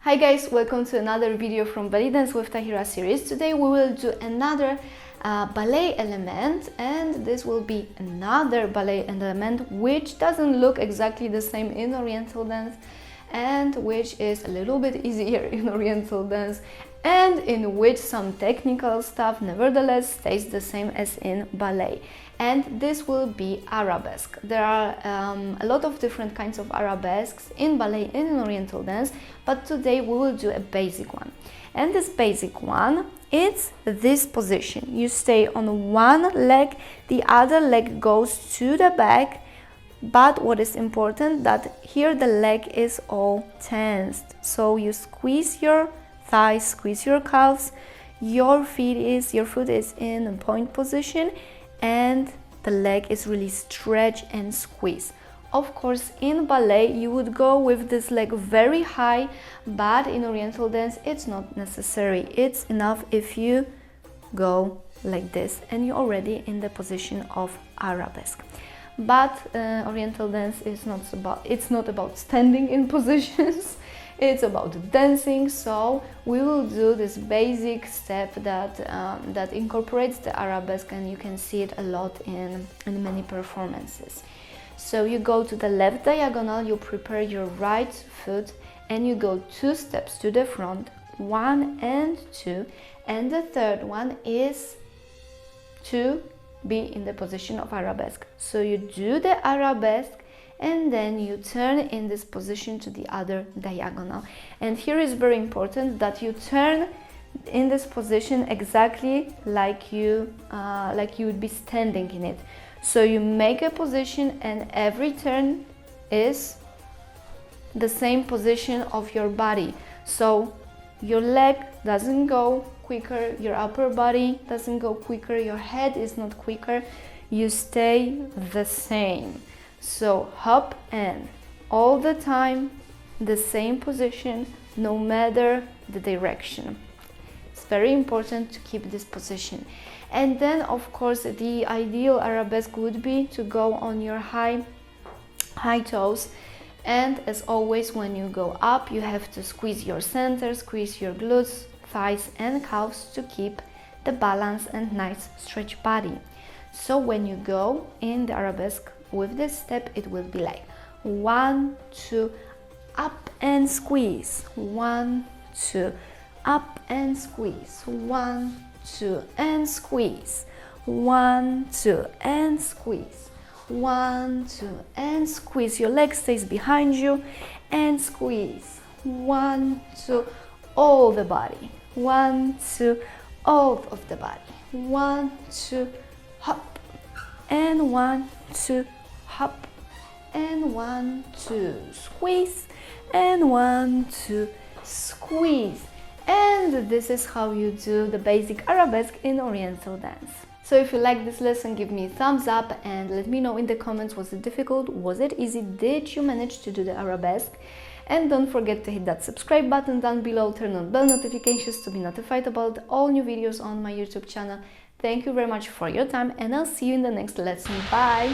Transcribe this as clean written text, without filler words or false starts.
Hi guys, welcome to another video from Bellydance with Tahira series. Today we will do another ballet element, and this will be another ballet element which doesn't look exactly the same in oriental dance and which is a little bit easier in oriental dance and in which some technical stuff nevertheless stays the same as in ballet. And this will be arabesque. There are a lot of different kinds of arabesques in ballet and in oriental dance, but today we will do a basic one. And this basic one, it's this position. You stay on one leg, the other leg goes to the back, but what is important that here the leg is all tensed. So you squeeze your thighs, squeeze your calves, your foot is in a point position, and the leg is really stretched and squeezed. Of course, in ballet you would go with this leg very high, but in oriental dance it's not necessary. It's enough if you go like this and you're already in the position of arabesque. But oriental dance is not about standing in positions. It's about dancing, so we will do this basic step that incorporates the arabesque, and you can see it a lot in many performances. So you go to the left diagonal, you prepare your right foot, and you go 2 steps to the front, 1 and 2, and the third one is to be in the position of arabesque. So you do the arabesque, and then you turn in this position to the other diagonal. And here is very important that you turn in this position exactly like you would be standing in it. So you make a position, and every turn is the same position of your body. So your leg doesn't go quicker, your upper body doesn't go quicker, your head is not quicker, you stay the same. So hop and all the time the same position, no matter the direction. It's very important to keep this position. And then of course the ideal arabesque would be to go on your high toes, and as always when you go up you have to squeeze your center, squeeze your glutes, thighs and calves to keep the balance and nice stretch body. So when you go in the arabesque with this step, it will be like 1, 2, up and squeeze, 1, 2, up and squeeze, 1, 2 and squeeze, 1, 2 and squeeze, 1, 2 and squeeze. Your leg stays behind you and squeeze, 1, 2, all the body, 1, 2, all of the body, 1, 2, hop, and 1, 2, hop, and 1, 2, squeeze, and 1, 2, squeeze. And this is how you do the basic arabesque in oriental dance. So if you like this lesson, give me a thumbs up and let me know in the comments, was it difficult, was it easy, did you manage to do the arabesque? And don't forget to hit that subscribe button down below, turn on bell notifications to be notified about all new videos on my YouTube channel. Thank you very much for your time, and I'll see you in the next lesson. Bye!